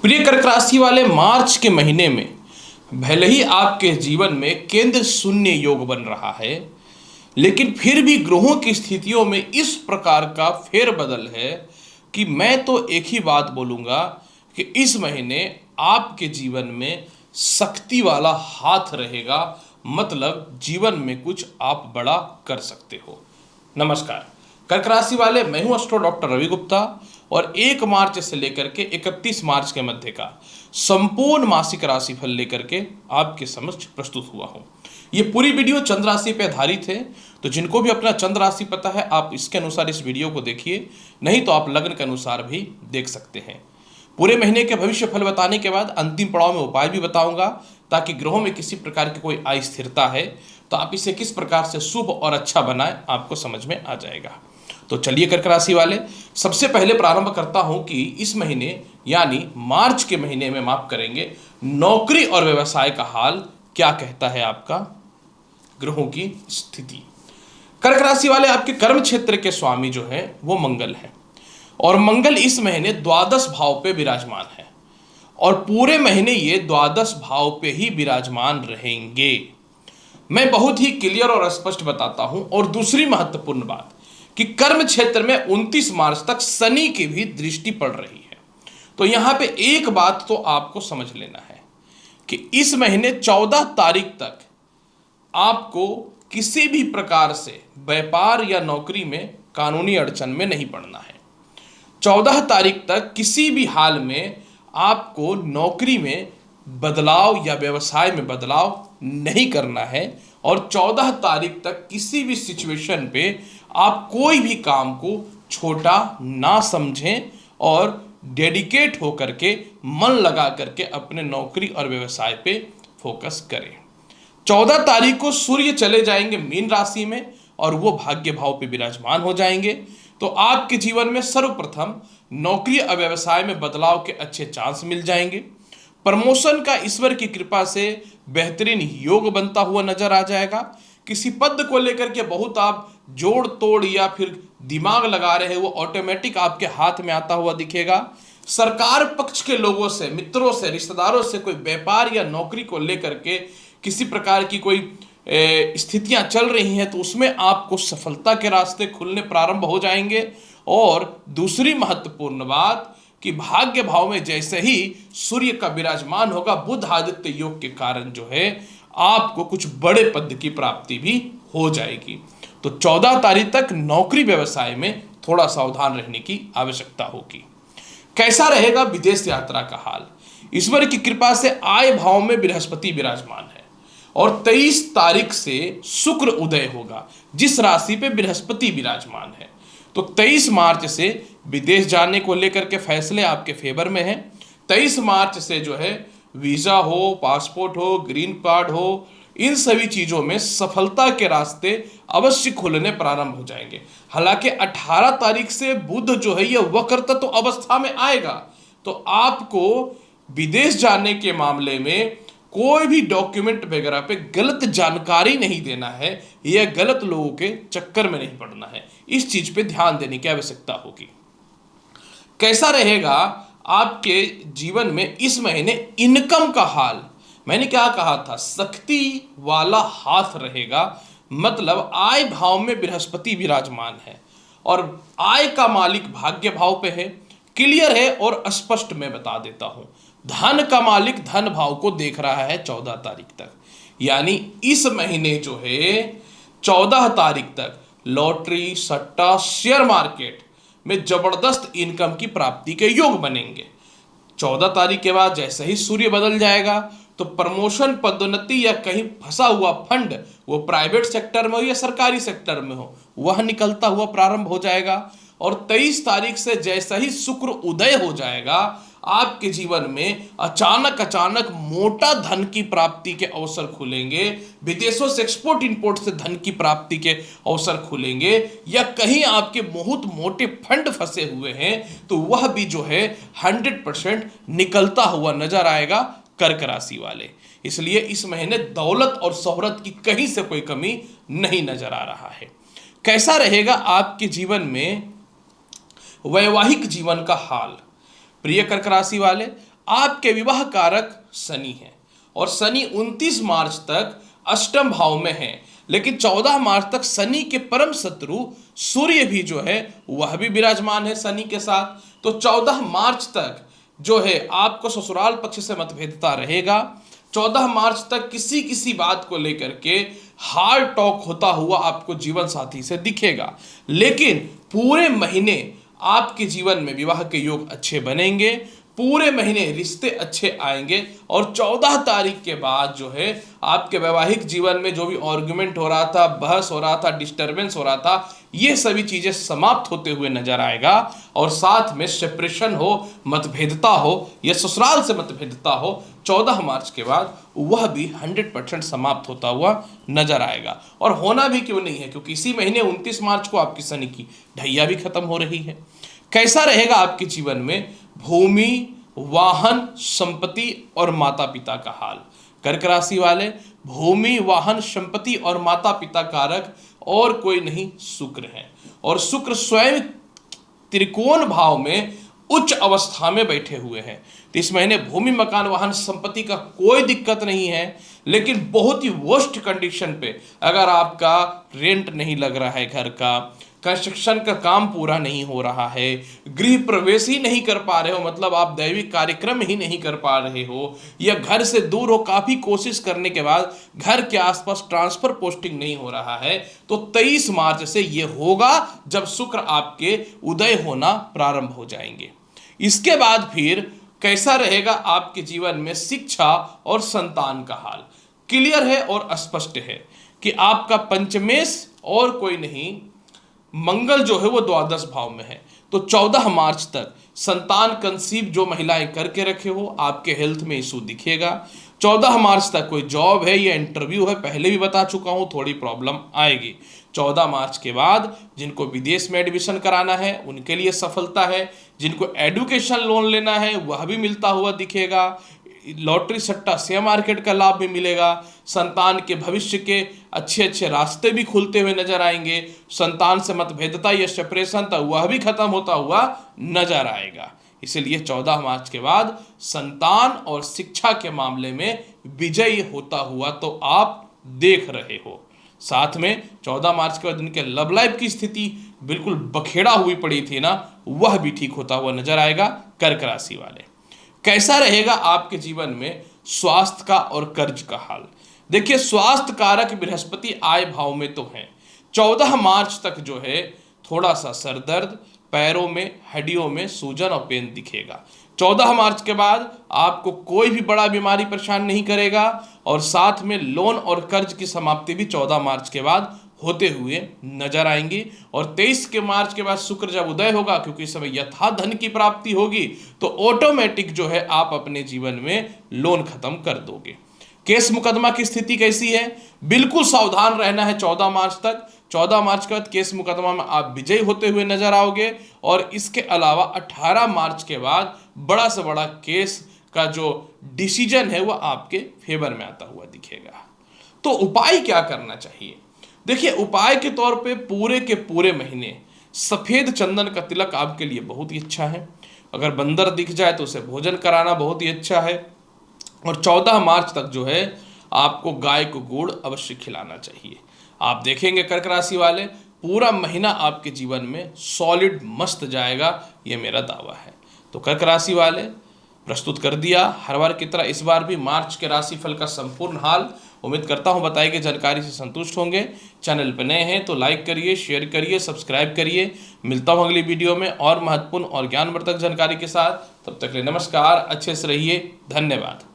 प्रिय कर्क राशि वाले, मार्च के महीने में भले ही आपके जीवन में केंद्र शून्य योग बन रहा है, लेकिन फिर भी ग्रहों की स्थितियों में इस प्रकार का फेरबदल है कि मैं तो एक ही बात बोलूंगा कि इस महीने आपके जीवन में शक्ति वाला हाथ रहेगा। मतलब जीवन में कुछ आप बड़ा कर सकते हो। नमस्कार कर्क राशि वाले, मैं हूं एस्ट्रो डॉक्टर रवि गुप्ता और 1 मार्च से लेकर के 31 मार्च के मध्य का संपूर्ण मासिक राशिफल लेकर के आपके समक्ष प्रस्तुत हुआ हूं। ये पूरी वीडियो चंद्र राशि पे आधारित है, तो जिनको भी अपना चंद्र राशि पता है आप इसके अनुसार इस वीडियो को देखिए, नहीं तो आप लग्न के अनुसार भी देख सकते हैं। पूरे महीने के भविष्य फल बताने के बाद अंतिम पड़ाव में उपाय भी बताऊंगा, ताकि ग्रहों में किसी प्रकार की कोई अस्थिरता है तो आप इसे किस प्रकार से शुभ और अच्छा बनाएं आपको समझ में आ जाएगा। तो चलिए कर्क राशि वाले, सबसे पहले प्रारंभ करता हूं कि इस महीने यानी मार्च के महीने में माफ करेंगे नौकरी और व्यवसाय का हाल क्या कहता है आपका ग्रहों की स्थिति। कर्क राशि वाले, आपके कर्म क्षेत्र के स्वामी जो है वो मंगल है और मंगल इस महीने द्वादश भाव पे विराजमान है और पूरे महीने ये द्वादश भाव पे ही विराजमान रहेंगे। मैं बहुत ही क्लियर और स्पष्ट बताता हूं। और दूसरी महत्वपूर्ण बात कि कर्म क्षेत्र में 29 मार्च तक शनि की भी दृष्टि पड़ रही है। तो यहां पे एक बात तो आपको समझ लेना है कि इस महीने 14 तारीख तक आपको किसी भी प्रकार से व्यापार या नौकरी में कानूनी अड़चन में नहीं पड़ना है। 14 तारीख तक किसी भी हाल में आपको नौकरी में बदलाव या व्यवसाय में बदलाव नहीं करना है और 14 तारीख तक किसी भी सिचुएशन पे आप कोई भी काम को छोटा ना समझें और डेडिकेट होकर के मन लगा करके अपने नौकरी और व्यवसाय पे फोकस करें। 14 तारीख को सूर्य चले जाएंगे मीन राशि में और वो भाग्य भाव पे विराजमान हो जाएंगे। तो आपके जीवन में सर्वप्रथम नौकरी और व्यवसाय में बदलाव के अच्छे चांस मिल जाएंगे। प्रमोशन का ईश्वर की कृपा से बेहतरीन योग बनता हुआ नजर आ जाएगा। किसी पद को लेकर के बहुत आप जोड़ तोड़ या फिर दिमाग लगा रहे हैं, वो ऑटोमेटिक आपके हाथ में आता हुआ दिखेगा। सरकार पक्ष के लोगों से, मित्रों से, रिश्तेदारों से कोई व्यापार या नौकरी को लेकर के किसी प्रकार की कोई स्थितियां चल रही हैं तो उसमें आपको सफलता के रास्ते खुलने प्रारंभ हो जाएंगे। और दूसरी महत्वपूर्ण बात कि भाग्य भाव में जैसे ही सूर्य का विराजमान होगा, बुध आदित्य योग के कारण जो है आपको कुछ बड़े पद की प्राप्ति भी हो जाएगी। तो 14 तारीख तक नौकरी व्यवसाय में थोड़ा सावधान रहने की आवश्यकता होगी। कैसा रहेगा विदेश यात्रा का हाल? ईश्वर की कृपा से आय भाव में बृहस्पति विराजमान है और 23 तारीख से शुक्र उदय होगा जिस राशि पे बृहस्पति विराजमान है। तो 23 मार्च से विदेश जाने को लेकर के फैसले आपके फेवर में हैं। 23 मार्च से जो है वीजा हो, पासपोर्ट हो, ग्रीन कार्ड हो, इन सभी चीजों में सफलता के रास्ते अवश्य खुलने प्रारंभ हो जाएंगे। हालांकि 18 तारीख से बुध जो है यह वक्रतत्व अवस्था में आएगा, तो आपको विदेश जाने के मामले में कोई भी डॉक्यूमेंट वगैरह पे गलत जानकारी नहीं देना है या गलत लोगों के चक्कर में नहीं पड़ना है। इस चीज पे ध्यान देने की आवश्यकता होगी। कैसा रहेगा आपके जीवन में इस महीने इनकम का हाल? मैंने क्या कहा था, शक्ति वाला हाथ रहेगा। मतलब आय भाव में बृहस्पति विराजमान है और आय का मालिक भाग्य भाव पे है। क्लियर है और स्पष्ट मैं बता देता हूं, धन का मालिक धन भाव को देख रहा है 14 तारीख तक। यानी इस महीने जो है 14 तारीख तक लॉटरी, सट्टा, शेयर मार्केट में जबरदस्त इनकम की प्राप्ति के योग बनेंगे। 14 तारीख के बाद जैसे ही सूर्य बदल जाएगा तो प्रमोशन, पदोन्नति या कहीं फंसा हुआ फंड, वो प्राइवेट सेक्टर में हो या सरकारी सेक्टर में हो, वह निकलता हुआ प्रारंभ हो जाएगा। और 23 तारीख से जैसा ही शुक्र उदय हो जाएगा आपके जीवन में अचानक मोटा धन की प्राप्ति के अवसर खुलेंगे। विदेशों से एक्सपोर्ट इंपोर्ट से धन की प्राप्ति के अवसर खुलेंगे या कहीं आपके बहुत मोटे फंड फंसे हुए हैं तो वह भी जो है 100% निकलता हुआ नजर आएगा कर्क राशि वाले। इसलिए इस महीने दौलत और शोहरत की कहीं से कोई कमी नहीं नजर आ रहा है। कैसा रहेगा आपके जीवन में वैवाहिक जीवन का हाल? प्रिय कर्क राशि वाले, आपके विवाह कारक शनि है और शनि 29 मार्च तक अष्टम भाव में है, लेकिन 14 मार्च तक शनि के परम शत्रु सूर्य भी जो है वह भी विराजमान है शनि के साथ। तो 14 मार्च तक जो है आपको ससुराल पक्ष से मतभेदता रहेगा। 14 मार्च तक किसी किसी बात को लेकर के हार्ड टॉक होता हुआ आपको जीवन साथी से दिखेगा, लेकिन पूरे महीने आपके जीवन में विवाह के योग अच्छे बनेंगे, पूरे महीने रिश्ते अच्छे आएंगे और 14 तारीख के बाद जो है आपके वैवाहिक जीवन में जो भी आर्गुमेंट हो रहा था, बहस हो रहा था, डिस्टरबेंस हो रहा था, ये सभी चीजें समाप्त होते हुए नजर आएगा। और साथ में सेपरेशन हो, मतभेदता हो या ससुराल से मतभेदता हो, 14 मार्च के बाद वह भी 100% समाप्त होता हुआ नजर आएगा। और होना भी क्यों नहीं है, क्योंकि इसी महीने 29 मार्च को आपकी शनि की ढैया भी खत्म हो रही है। कैसा रहेगा आपके जीवन में भूमि, वाहन, संपत्ति और माता पिता का हाल। कर्क राशि वाले, भूमि, वाहन, संपत्ति और माता पिता कारक और कोई नहीं शुक्र है, और शुक्र स्वयं त्रिकोण भाव में उच्च अवस्था में बैठे हुए हैं। तो इस महीने भूमि, मकान, वाहन, संपत्ति का कोई दिक्कत नहीं है, लेकिन बहुत ही वर्स्ट कंडीशन पे अगर आपका रेंट नहीं लग रहा है, घर का कंस्ट्रक्शन का काम पूरा नहीं हो रहा है, गृह प्रवेश ही नहीं कर पा रहे हो, मतलब आप दैविक कार्यक्रम ही नहीं कर पा रहे हो, या घर से दूर हो, काफी कोशिश करने के बाद घर के आसपास ट्रांसफर पोस्टिंग नहीं हो रहा है, तो 23 मार्च से यह होगा जब शुक्र आपके उदय होना प्रारंभ हो जाएंगे। इसके बाद फिर कैसा रहेगा आपके जीवन में शिक्षा और संतान का हाल। क्लियर है और स्पष्ट है कि आपका पंचमेश और कोई नहीं मंगल जो है वो द्वादश भाव में है। तो 14 मार्च तक संतान कंसीव जो महिलाएं करके रखे हो, आपके हेल्थ में इशू दिखेगा। 14 मार्च तक कोई जॉब है या इंटरव्यू है, पहले भी बता चुका हूं, थोड़ी प्रॉब्लम आएगी। 14 मार्च के बाद जिनको विदेश में एडमिशन कराना है उनके लिए सफलता है, जिनको एडुकेशन लोन लेना है वह भी मिलता हुआ दिखेगा, लॉटरी सट्टा शेयर मार्केट का लाभ भी मिलेगा, संतान के भविष्य के अच्छे अच्छे रास्ते भी खुलते हुए नजर आएंगे, संतान से मतभेदता या सेपरेशन था वह भी खत्म होता हुआ नजर आएगा। इसलिए 14 मार्च के बाद संतान और शिक्षा के मामले में विजयी होता हुआ तो आप देख रहे हो। साथ में 14 मार्च के बाद उनके लव लाइफ की स्थिति बिल्कुल बखेड़ा हुई पड़ी थी ना, वह भी ठीक होता हुआ नजर आएगा। कर्क राशि वाले, कैसा रहेगा आपके जीवन में स्वास्थ्य का और कर्ज का हाल। देखिए, स्वास्थ्य कारक बृहस्पति आय भाव में तो है। 14 मार्च तक जो है थोड़ा सा सर दर्द, पैरों में, हड्डियों में सूजन और पेन दिखेगा। 14 मार्च के बाद आपको कोई भी बड़ा बीमारी परेशान नहीं करेगा, और साथ में लोन और कर्ज की समाप्ति भी 14 मार्च के बाद होते हुए नजर आएंगी। और 23 के मार्च के बाद शुक्र जब उदय होगा, क्योंकि इस समय यथा धन की प्राप्ति होगी, तो ऑटोमेटिक जो है आप अपने जीवन में लोन खत्म कर दोगे। केस मुकदमा की स्थिति कैसी है, बिल्कुल सावधान रहना है 14 मार्च तक। 14 मार्च के बाद केस मुकदमा में आप विजयी होते हुए नजर आओगे, और इसके अलावा 18 मार्च के बाद बड़ा से बड़ा केस का जो डिसीजन है वह आपके फेवर में आता हुआ दिखेगा। तो उपाय क्या करना चाहिए? देखिए, उपाय के तौर पे पूरे के पूरे महीने सफेद चंदन का तिलक आपके लिए बहुत ही अच्छा है। अगर बंदर दिख जाए तो उसे भोजन कराना बहुत ही अच्छा है। और 14 मार्च तक जो है आपको गाय को गुड़ अवश्य खिलाना चाहिए। आप देखेंगे कर्क राशि वाले, पूरा महीना आपके जीवन में सॉलिड मस्त जाएगा, ये मेरा दावा है। तो कर्क राशि वाले, प्रस्तुत कर दिया हर बार की तरह इस बार भी मार्च के राशिफल का संपूर्ण हाल। उम्मीद करता हूं बताई गई जानकारी से संतुष्ट होंगे। चैनल पर नए हैं तो लाइक करिए, शेयर करिए, सब्सक्राइब करिए। मिलता हूं अगली वीडियो में और महत्वपूर्ण और ज्ञानवर्धक जानकारी के साथ। तब तक के लिए नमस्कार, अच्छे से रहिए, धन्यवाद।